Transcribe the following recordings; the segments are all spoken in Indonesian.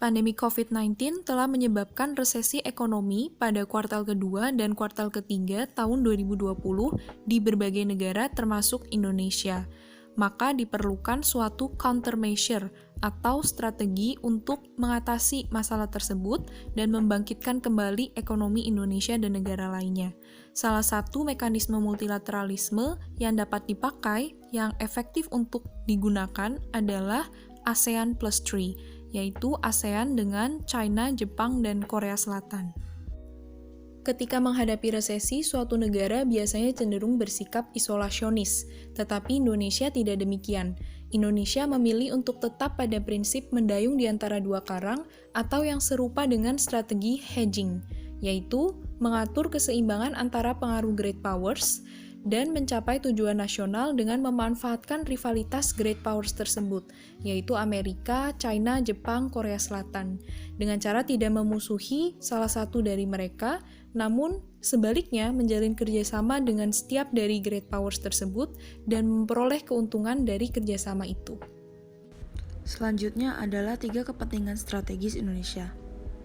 Pandemi COVID-19 telah menyebabkan resesi ekonomi pada kuartal kedua dan kuartal ketiga tahun 2020 di berbagai negara termasuk Indonesia. Maka diperlukan suatu countermeasure atau strategi untuk mengatasi masalah tersebut dan membangkitkan kembali ekonomi Indonesia dan negara lainnya. Salah satu mekanisme multilateralisme yang dapat dipakai yang efektif untuk digunakan adalah ASEAN Plus 3, yaitu ASEAN dengan China, Jepang, dan Korea Selatan. Ketika menghadapi resesi, suatu negara biasanya cenderung bersikap isolasionis, tetapi Indonesia tidak demikian. Indonesia memilih untuk tetap pada prinsip mendayung di antara dua karang atau yang serupa dengan strategi hedging, yaitu mengatur keseimbangan antara pengaruh great powers dan mencapai tujuan nasional dengan memanfaatkan rivalitas great powers tersebut, yaitu Amerika, China, Jepang, Korea Selatan, dengan cara tidak memusuhi salah satu dari mereka, namun sebaliknya menjalin kerjasama dengan setiap dari great powers tersebut dan memperoleh keuntungan dari kerjasama itu. Selanjutnya adalah 3 kepentingan strategis Indonesia.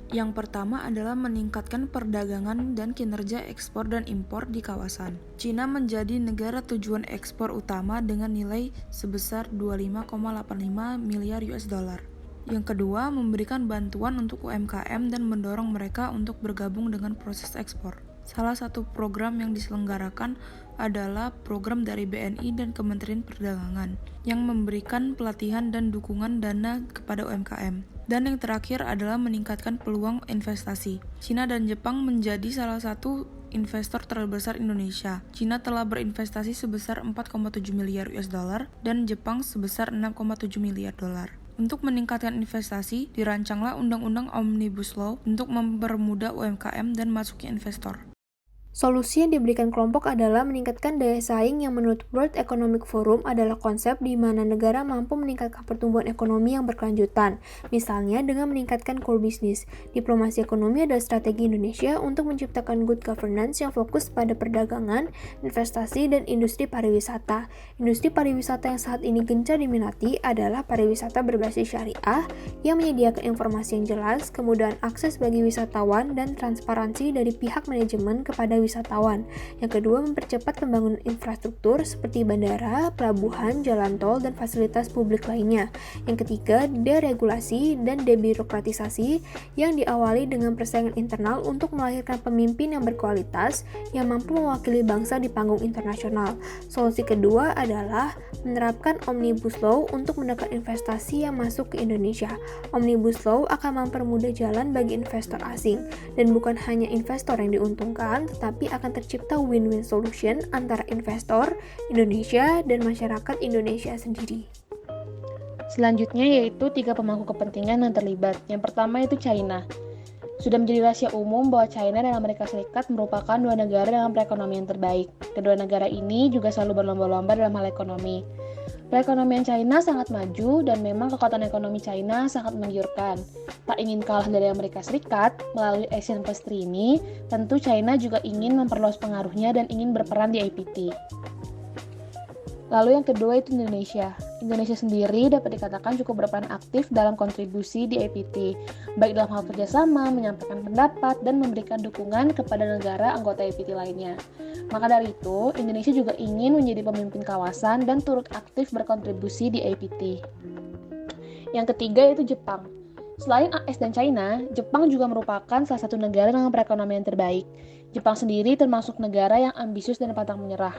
Yang pertama adalah meningkatkan perdagangan dan kinerja ekspor dan impor di kawasan. Cina menjadi negara tujuan ekspor utama dengan nilai sebesar 25,85 miliar US dollar. Yang kedua, memberikan bantuan untuk UMKM dan mendorong mereka untuk bergabung dengan proses ekspor. Salah satu program yang diselenggarakan adalah program dari BNI dan Kementerian Perdagangan yang memberikan pelatihan dan dukungan dana kepada UMKM. Dan yang terakhir adalah meningkatkan peluang investasi. Cina dan Jepang menjadi salah satu investor terbesar Indonesia. Cina telah berinvestasi sebesar 4,7 miliar US dollar dan Jepang sebesar 6,7 miliar dolar. Untuk meningkatkan investasi, dirancanglah Undang-Undang Omnibus Law untuk mempermudah UMKM dan masuknya investor. Solusi yang diberikan kelompok adalah meningkatkan daya saing yang menurut World Economic Forum adalah konsep di mana negara mampu meningkatkan pertumbuhan ekonomi yang berkelanjutan, misalnya dengan meningkatkan core business. Diplomasi ekonomi adalah strategi Indonesia untuk menciptakan good governance yang fokus pada perdagangan, investasi, dan industri pariwisata. Industri pariwisata yang saat ini gencar diminati adalah pariwisata berbasis syariah yang menyediakan informasi yang jelas, kemudahan akses bagi wisatawan, dan transparansi dari pihak manajemen kepada wisatawan. Yang kedua, mempercepat pembangunan infrastruktur seperti bandara, pelabuhan, jalan tol, dan fasilitas publik lainnya. Yang ketiga, deregulasi dan debirokratisasi yang diawali dengan persaingan internal untuk melahirkan pemimpin yang berkualitas yang mampu mewakili bangsa di panggung internasional. Solusi kedua adalah menerapkan Omnibus Law untuk menekan investasi yang masuk ke Indonesia. Omnibus Law akan mempermudah jalan bagi investor asing, dan bukan hanya investor yang diuntungkan, tetapi akan tercipta win-win solution antara investor Indonesia dan masyarakat Indonesia sendiri. Selanjutnya yaitu 3 pemangku kepentingan yang terlibat. Yang pertama itu China. Sudah menjadi rahasia umum bahwa China dan Amerika Serikat merupakan dua negara dengan perekonomian terbaik. Kedua negara ini juga selalu berlomba-lomba dalam hal ekonomi. Perekonomian China sangat maju dan memang kekuatan ekonomi China sangat menggiurkan. Tak ingin kalah dari Amerika Serikat, melalui ASEAN Plus 3 ini, tentu China juga ingin memperluas pengaruhnya dan ingin berperan di IPT. Lalu yang kedua itu Indonesia. Indonesia sendiri dapat dikatakan cukup berperan aktif dalam kontribusi di IPT, baik dalam hal kerjasama, menyampaikan pendapat, dan memberikan dukungan kepada negara anggota IPT lainnya. Maka dari itu, Indonesia juga ingin menjadi pemimpin kawasan dan turut aktif berkontribusi di IPT. Yang ketiga yaitu Jepang. Selain AS dan China, Jepang juga merupakan salah satu negara dengan perekonomian terbaik. Jepang sendiri termasuk negara yang ambisius dan pantang menyerah.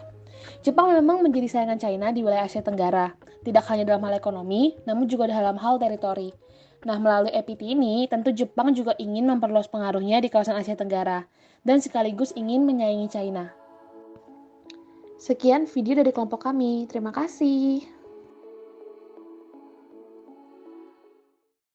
Jepang memang menjadi saingan China di wilayah Asia Tenggara, tidak hanya dalam hal ekonomi, namun juga dalam hal teritori. Nah, melalui IPT ini, tentu Jepang juga ingin memperluas pengaruhnya di kawasan Asia Tenggara, dan sekaligus ingin menyaingi China. Sekian video dari kelompok kami, terima kasih.